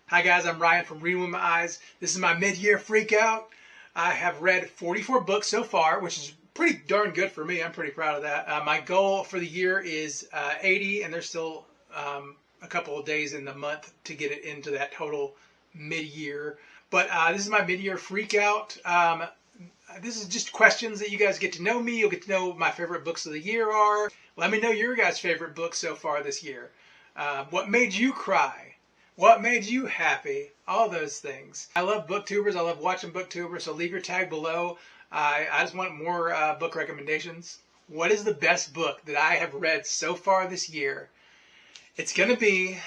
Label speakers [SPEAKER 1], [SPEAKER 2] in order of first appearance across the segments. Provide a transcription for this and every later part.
[SPEAKER 1] Hi guys, I'm Ryan from Reading With My Eyes. This is my mid-year freak out. I have read 44 books so far, which is pretty darn good for me. I'm pretty proud of that. My goal for the year is 80, and there's still a couple of days in the month to get it into that total mid-year. But this is my mid-year freak out. This is just questions that you guys get to know me. You'll get to know what my favorite books of the year are. Let me know your guys' favorite books so far this year. What made you cry? What made you happy? All those things. I love booktubers. I love watching booktubers. So leave your tag below. I just want more book recommendations. What is the best book that I have read so far this year? It's going to be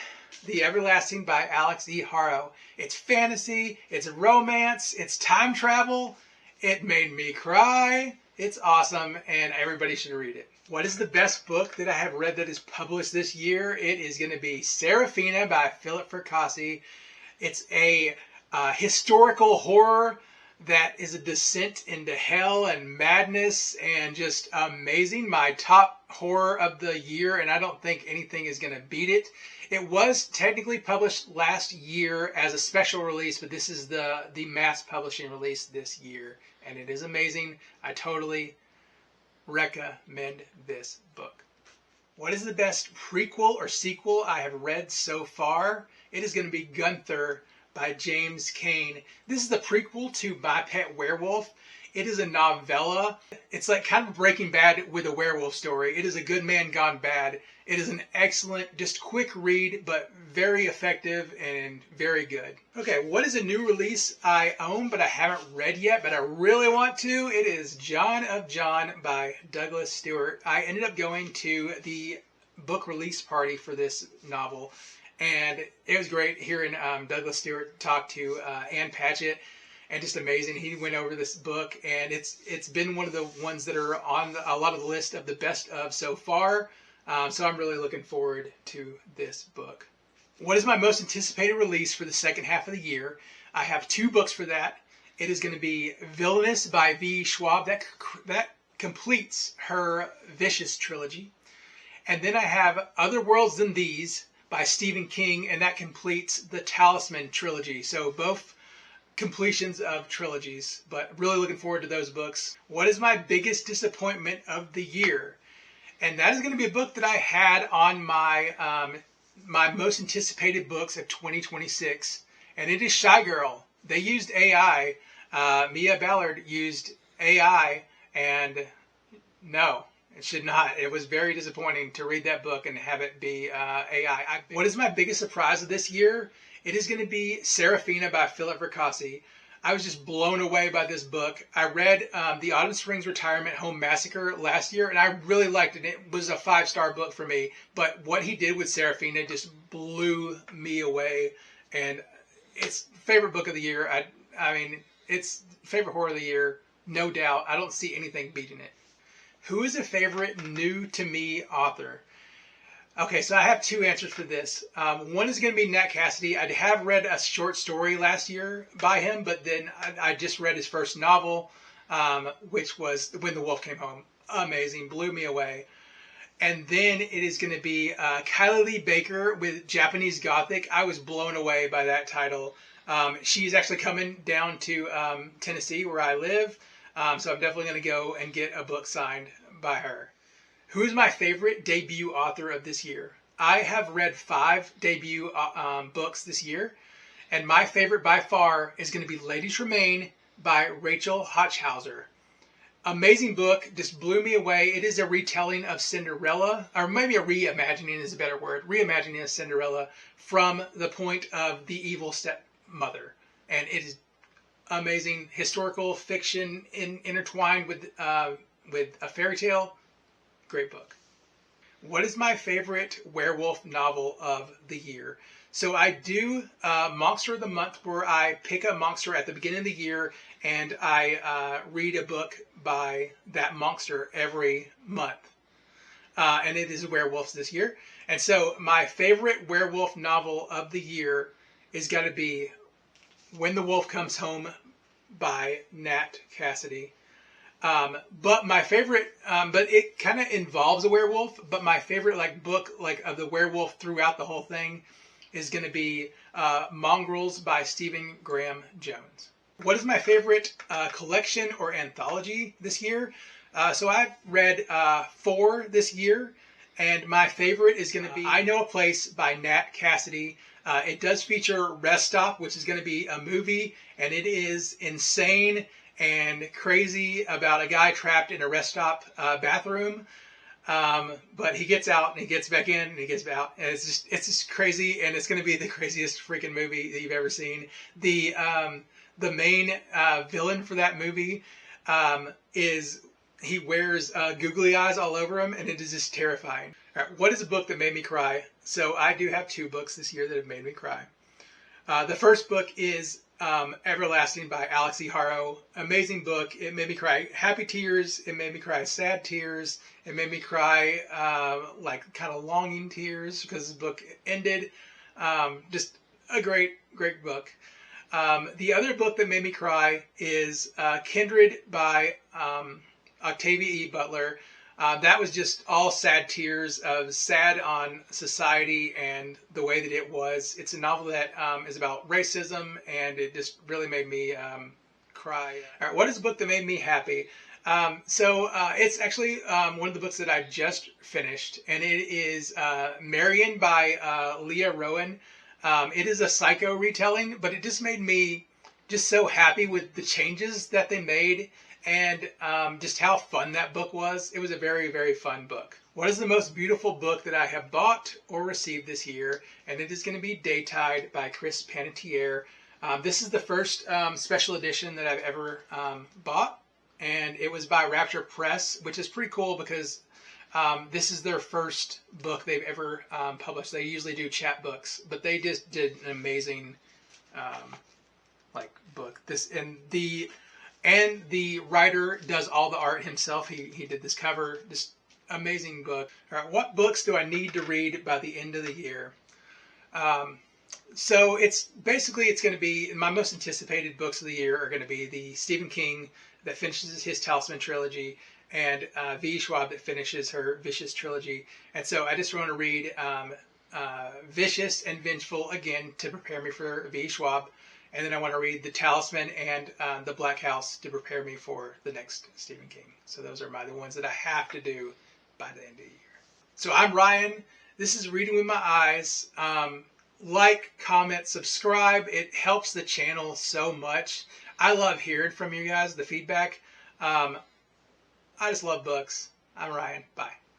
[SPEAKER 1] The Everlasting by Alex E. Haro. It's fantasy. It's romance. It's time travel. It made me cry. It's awesome, and everybody should read it. What is the best book that I have read that is published this year? It is going to be Serafina by Philip Fracassi. It's a historical horror that is a descent into hell and madness and just amazing. My top horror of the year, and I don't think anything is going to beat it. It was technically published last year as a special release, but this is the mass publishing release this year, and it is amazing. I totally recommend this book. What is the best prequel or sequel I have read so far? It is going to be Gunther by James Cain. This is the prequel to My Pet Werewolf. It is a novella. It's like kind of Breaking Bad with a werewolf story. It is a good man gone bad. It is an excellent, just quick read, but very effective and very good. Okay, what is a new release I own but I haven't read yet, but I really want to? It is John of John by Douglas Stewart. I ended up going to the book release party for this novel, and it was great hearing Douglas Stewart talk to Ann Patchett. And just amazing. He went over this book, and it's been one of the ones that are on a lot of the list of the best of so far. So I'm really looking forward to this book. What is my most anticipated release for the second half of the year? I have two books for that. It is going to be Villainous by V. Schwab. That completes her Vicious trilogy. And then I have Other Worlds Than These by Stephen King, and that completes the Talisman trilogy. So both completions of trilogies, but really looking forward to those books. What is my biggest disappointment of the year? And that is going to be a book that I had on my my most anticipated books of 2026, and it is Shy Girl. They used AI. Mia Ballard used AI, and no, it should not. It was very disappointing to read that book and have it be AI. What is my biggest surprise of this year? It is going to be Serafina by Philip Fracassi. I was just blown away by this book. I read The Autumn Springs Retirement Home Massacre last year, and I really liked it. It was a 5-star book for me. But what he did with Serafina just blew me away. And it's favorite book of the year. I mean, it's favorite horror of the year, no doubt. I don't see anything beating it. Who is a favorite new to me author? Okay, so I have two answers for this. One is going to be Nat Cassidy. I have read a short story last year by him, but then I just read his first novel, which was When the Wolf Came Home. Amazing, blew me away. And then it is going to be Kylie Lee Baker with Japanese Gothic. I was blown away by that title. She's actually coming down to Tennessee, where I live, so I'm definitely going to go and get a book signed by her. Who is my favorite debut author of this year? I have read 5 debut books this year, and my favorite by far is going to be Lady Tremaine by Rachel Hochhauser. Amazing book, just blew me away. It is a retelling of Cinderella, or maybe a reimagining is a better word, reimagining of Cinderella from the point of the evil stepmother. And it is amazing, historical fiction intertwined with a fairy tale. Great book. What is my favorite werewolf novel of the year? So I do Monster of the Month, where I pick a monster at the beginning of the year and I read a book by that monster every month. And it is werewolves this year. And so my favorite werewolf novel of the year is got to be When the Wolf Comes Home by Nat Cassidy. But my favorite, but it kind of involves a werewolf, but my favorite book of the werewolf throughout the whole thing is going to be Mongrels by Stephen Graham Jones. What is my favorite collection or anthology this year? So I've read 4 this year, and my favorite is going to be I Know a Place by Nat Cassidy. It does feature Rest Stop, which is going to be a movie, and it is insane and crazy about a guy trapped in a rest stop bathroom. But he gets out and he gets back in and he gets out, and it's just crazy, and it's going to be the craziest freaking movie that you've ever seen. The main villain for that movie is he wears googly eyes all over him, and it is just terrifying. All right, what is a book that made me cry? So I do have 2 books this year that have made me cry. The first book is Everlasting by Alex E. Harrow. Amazing book. It made me cry happy tears. It made me cry sad tears. It made me cry like kind of longing tears because the book ended. Just a great book. The other book that made me cry is Kindred by Octavia E. Butler. That was just all sad tears of sad on society and the way that it was. It's a novel that is about racism, and it just really made me cry. All right, what is a book that made me happy? It's actually one of the books that I just finished, and it is Marion by Leah Rowan. It is a psycho retelling, but it just made me just so happy with the changes that they made, and just how fun that book was. It was a very, very fun book. What is the most beautiful book that I have bought or received this year? And it is going to be Daytide by Chris Panettiere. This is the first special edition that I've ever bought, and it was by Rapture Press, which is pretty cool because this is their first book they've ever published. They usually do chapbooks, but they just did an amazing book. And the writer does all the art himself. He did this cover. This amazing book. All right, what books do I need to read by the end of the year? So it's going to be, my most anticipated books of the year are going to be the Stephen King that finishes his Talisman trilogy, and V. Schwab that finishes her Vicious trilogy. And so I just want to read Vicious and Vengeful again to prepare me for V. Schwab. And then I want to read The Talisman and The Black House to prepare me for the next Stephen King. So those are the ones that I have to do by the end of the year. So I'm Ryan. This is Reading with My Eyes. Like, comment, subscribe. It helps the channel so much. I love hearing from you guys, the feedback. I just love books. I'm Ryan. Bye.